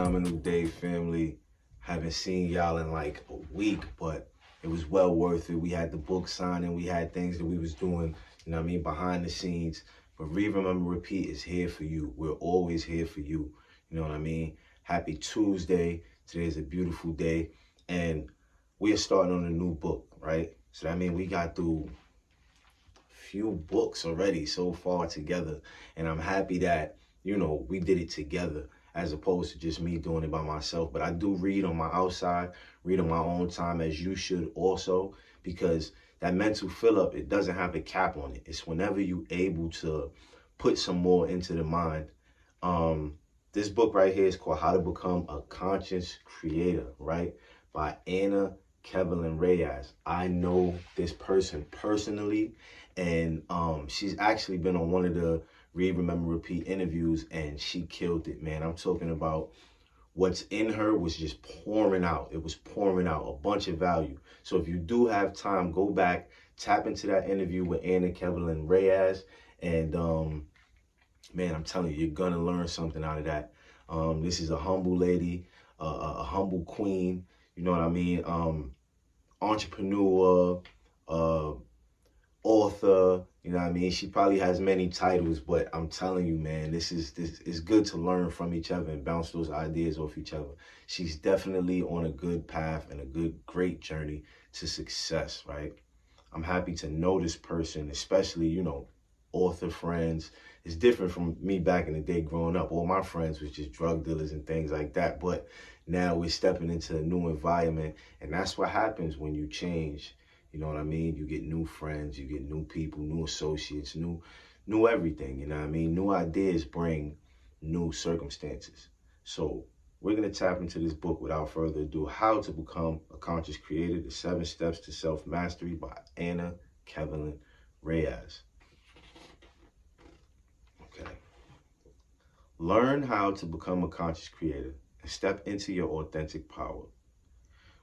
phenomenal day, family. Haven't seen y'all in like a week, but it was well worth it. We had the book signing, we had things that we was doing, behind the scenes. But Read, Remember, Repeat is here for you. We're always here for you. You know what I mean? Happy Tuesday. Today's a beautiful day. And we are starting on a new book, right? So that means we got through few books already so far together, and I'm happy that we did it together as opposed to just me doing it by myself. But I do read on my outside, read on my own time, as you should also, because that mental fill up, it doesn't have a cap on it. It's whenever you able to put some more into the mind. This book right here is called How to Become a Conscious Creator, right, by Anna Kevlin Reyes. I know this person personally, and she's actually been on one of the Read, Remember, Repeat interviews, and she killed it, man. I'm talking about what's in her was just pouring out. It was pouring out a bunch of value. So if you do have time, go back, tap into that interview with Anna Kevlin Reyes, and man, I'm telling you, you're gonna learn something out of that. This is a humble lady, a humble queen. You know what I mean? Entrepreneur, author, you know what I mean? She probably has many titles, but I'm telling you, man, this is good to learn from each other and bounce those ideas off each other. She's definitely on a good path and a great journey to success, right? I'm happy to know this person, especially, author friends. It's different from me back in the day growing up. All my friends was just drug dealers and things like that. But now we're stepping into a new environment, and that's what happens when you change. You know what I mean? You get new friends, you get new people, new associates, new everything, you know what I mean? New ideas bring new circumstances. So we're going to tap into this book without further ado, How to Become a Conscious Creator, The 7 Steps to Self-Mastery by Anna Kevlin Reyes. Okay. Learn how to become a conscious creator and step into your authentic power.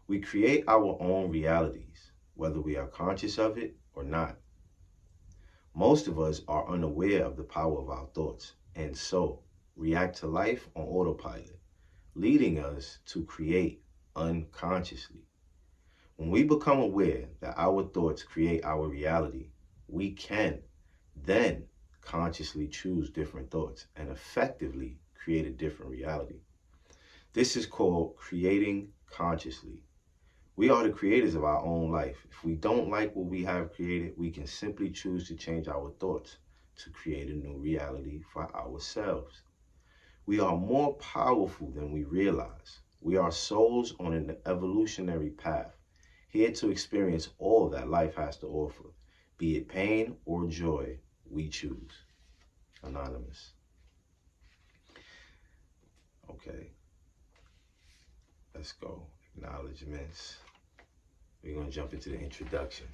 We create our own realities, whether we are conscious of it or not. Most of us are unaware of the power of our thoughts, and so react to life on autopilot, leading us to create unconsciously. When we become aware that our thoughts create our reality, we can then consciously choose different thoughts and effectively create a different reality. This is called creating consciously. We are the creators of our own life. If we don't like what we have created, we can simply choose to change our thoughts to create a new reality for ourselves. We are more powerful than we realize. We are souls on an evolutionary path, here to experience all that life has to offer, be it pain or joy, we choose. Anonymous. Okay, let's go. Acknowledgements. We're going to jump into the introduction.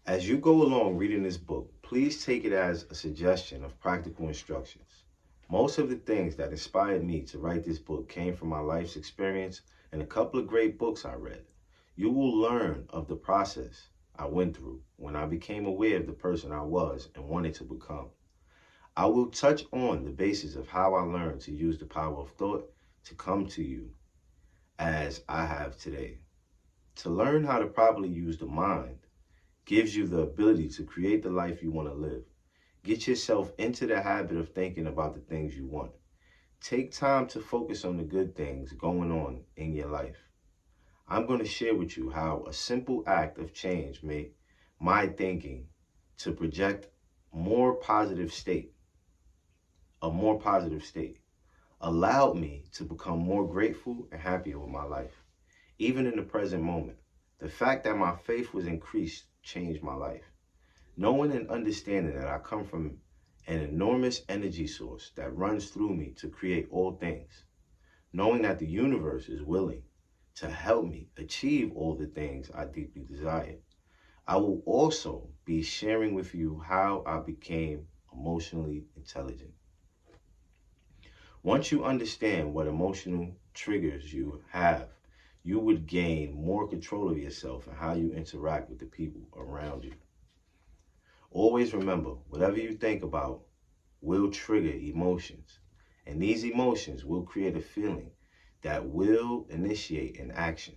As you go along reading this book, please take it as a suggestion of practical instructions. Most of the things that inspired me to write this book came from my life's experience and a couple of great books I read. You will learn of the process I went through when I became aware of the person I was and wanted to become. I will touch on the basis of how I learned to use the power of thought to come to you as I have today. To learn how to properly use the mind gives you the ability to create the life you want to live. Get yourself into the habit of thinking about the things you want. Take time to focus on the good things going on in your life. I'm going to share with you how a simple act of change made my thinking to project a more positive state, allowed me to become more grateful and happier with my life. Even in the present moment, the fact that my faith was increased changed my life. Knowing and understanding that I come from an enormous energy source that runs through me to create all things. Knowing that the universe is willing to help me achieve all the things I deeply desire. I will also be sharing with you how I became emotionally intelligent. Once you understand what emotional triggers you have, you would gain more control of yourself and how you interact with the people around you. Always remember, whatever you think about will trigger emotions, And these emotions will create a feeling that will initiate an action.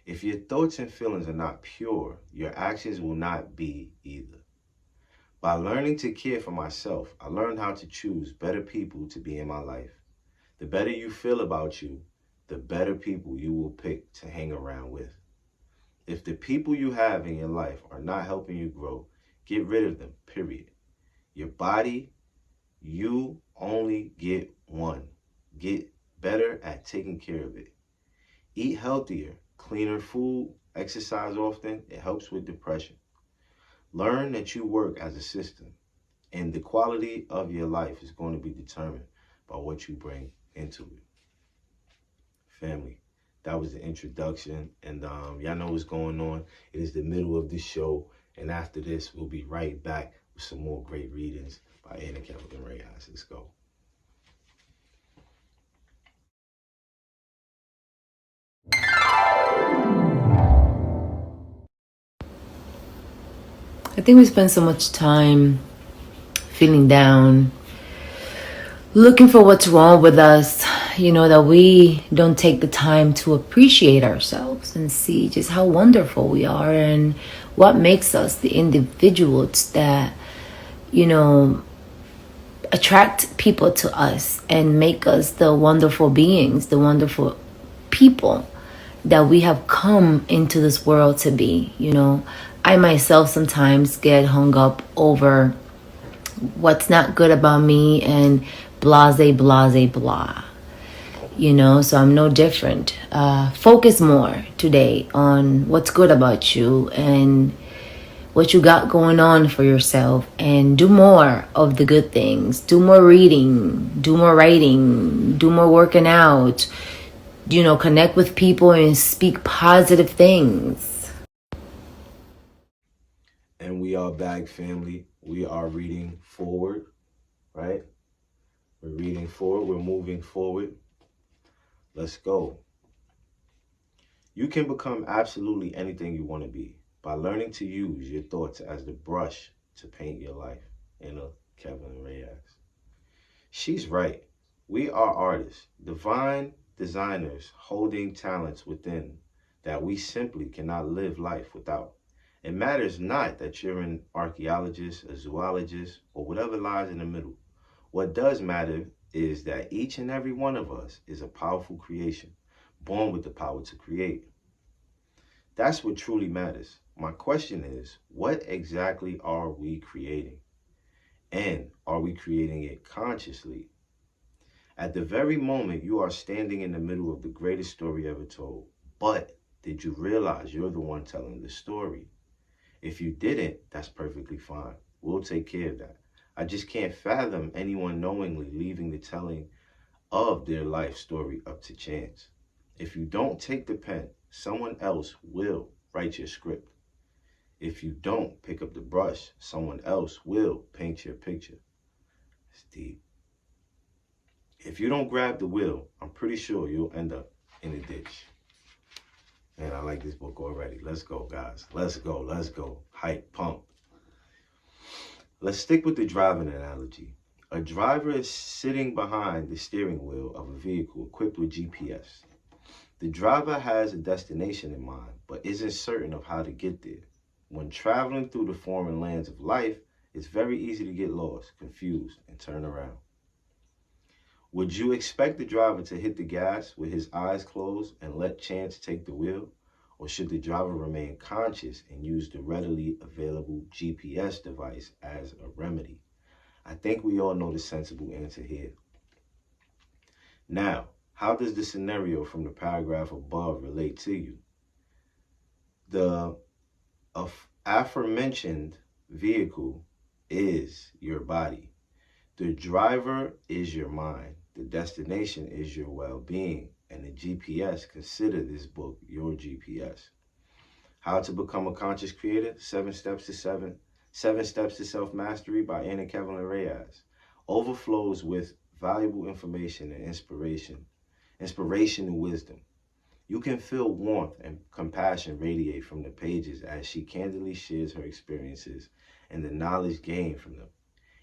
If your thoughts and feelings are not pure, your actions will not be either. By learning to care for myself, I learned how to choose better people to be in my life. The better you feel about you, the better people you will pick to hang around with. If the people you have in your life are not helping you grow, get rid of them, period. Your body, you only get one. Get better at taking care of it. Eat healthier, cleaner food, exercise often. It helps with depression. Learn that you work as a system, and the quality of your life is going to be determined by what you bring into it. Family, that was the introduction, and y'all know what's going on. It is the middle of the show, and after this, we'll be right back with some more great readings by Anna Kevin Ray Eyes. Let's go. I think we spend so much time feeling down, looking for what's wrong with us, that we don't take the time to appreciate ourselves and see just how wonderful we are and what makes us the individuals that, attract people to us and make us the wonderful beings, the wonderful people that we have come into this world to be. I myself sometimes get hung up over what's not good about me and blase, blase, blah. So I'm no different. Focus more today on what's good about you and what you got going on for yourself, and do more of the good things. Do more reading, do more writing, do more working out, connect with people and speak positive things. And we are back, family. We are reading forward, right? We're reading forward. We're moving forward. Let's go. You can become absolutely anything you want to be by learning to use your thoughts as the brush to paint your life. Anna Kevin Reyes. She's right. We are artists, divine designers holding talents within that we simply cannot live life without. It matters not that you're an archaeologist, a zoologist, or whatever lies in the middle. What does matter is that each and every one of us is a powerful creation, born with the power to create. That's what truly matters. My question is, what exactly are we creating? And are we creating it consciously? At the very moment, you are standing in the middle of the greatest story ever told. But did you realize you're the one telling the story? If you didn't, that's perfectly fine. We'll take care of that. I just can't fathom anyone knowingly leaving the telling of their life story up to chance. If you don't take the pen, someone else will write your script. If you don't pick up the brush, someone else will paint your picture. It's deep. If you don't grab the wheel, I'm pretty sure you'll end up in a ditch. Man, I like this book already. Let's go, guys. Let's go. Let's go. Hype, pump. Let's stick with the driving analogy. A driver is sitting behind the steering wheel of a vehicle equipped with GPS. The driver has a destination in mind, but isn't certain of how to get there. When traveling through the foreign lands of life, it's very easy to get lost, confused, and turn around. Would you expect the driver to hit the gas with his eyes closed and let chance take the wheel? Or should the driver remain conscious and use the readily available GPS device as a remedy? I think we all know the sensible answer here. Now, how does the scenario from the paragraph above relate to you? The aforementioned vehicle is your body. The driver is your mind. The destination is your well-being. And the GPS, consider this book your GPS. How to Become a Conscious Creator, 7 Steps to Self-Mastery by Anna Kevin Reyes. Overflows with valuable information and inspirational wisdom. You can feel warmth and compassion radiate from the pages as she candidly shares her experiences and the knowledge gained from them.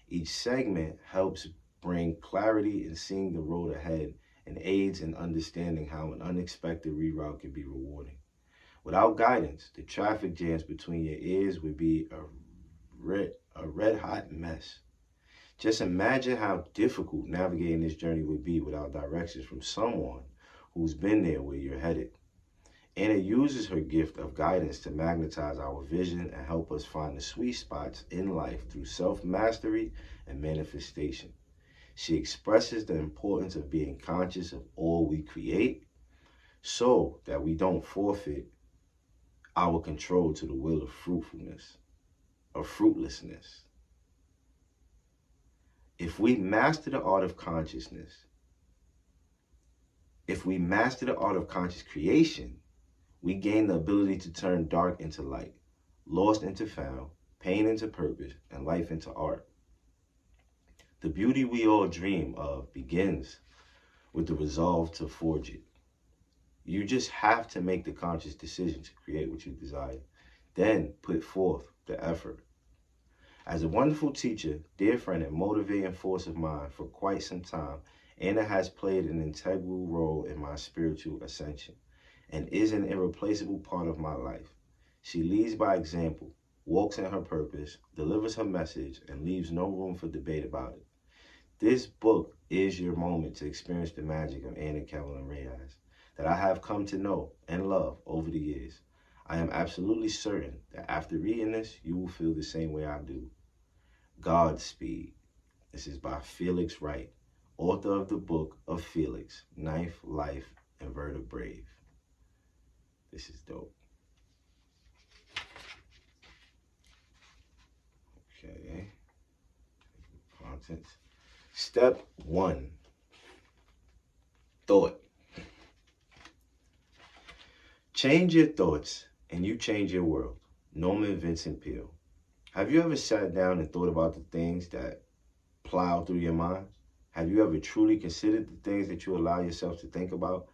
Each segment helps bring clarity in seeing the road ahead and aids in understanding how an unexpected reroute can be rewarding. Without guidance, the traffic jams between your ears would be a red hot mess. Just imagine how difficult navigating this journey would be without directions from someone who's been there where you're headed. Anna uses her gift of guidance to magnetize our vision and help us find the sweet spots in life through self-mastery and manifestation. She expresses the importance of being conscious of all we create so that we don't forfeit our control to the will of fruitlessness. If we master the art of consciousness, if we master the art of conscious creation, we gain the ability to turn dark into light, lost into found, pain into purpose, and life into art. The beauty we all dream of begins with the resolve to forge it. You just have to make the conscious decision to create what you desire, then put forth the effort. As a wonderful teacher, dear friend, and motivating force of mine for quite some time, Anna has played an integral role in my spiritual ascension and is an irreplaceable part of my life. She leads by example, walks in her purpose, delivers her message, and leaves no room for debate about it. This book is your moment to experience the magic of Anna Kevlin Reyes that I have come to know and love over the years. I am absolutely certain that after reading this, you will feel the same way I do. Godspeed. This is by Felix Wright, author of the book of Felix, Knife, Life, and Vertebrave. This is dope. Okay. Contents. Step 1. Thought. Change your thoughts and you change your world. Norman Vincent Peale. Have you ever sat down and thought about the things that plow through your mind? Have you ever truly considered the things that you allow yourself to think about?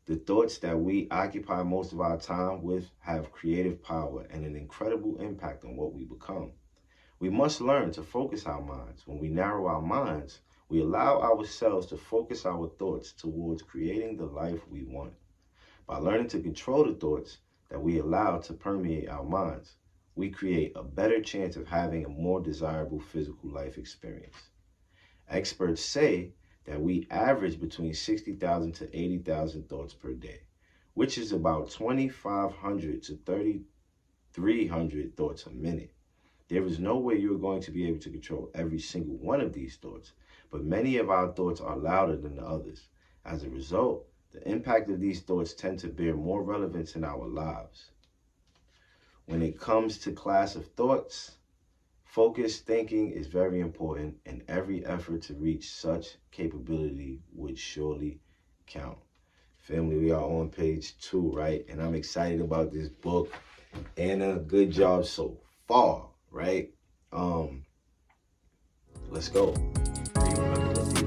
The thoughts that we occupy most of our time with have creative power and an incredible impact on what we become. We must learn to focus our minds. When we narrow our minds, we allow ourselves to focus our thoughts towards creating the life we want. By learning to control the thoughts that we allow to permeate our minds, we create a better chance of having a more desirable physical life experience. Experts say that we average between 60,000 to 80,000 thoughts per day, which is about 2,500 to 3,300 thoughts a minute. There is no way you're going to be able to control every single one of these thoughts, but many of our thoughts are louder than the others. As a result, the impact of these thoughts tend to bear more relevance in our lives. When it comes to class of thoughts, focused thinking is very important, and every effort to reach such capability would surely count. Family, we are on page 2, right? And I'm excited about this book. Anna, good job so far, right? Let's go. Remember to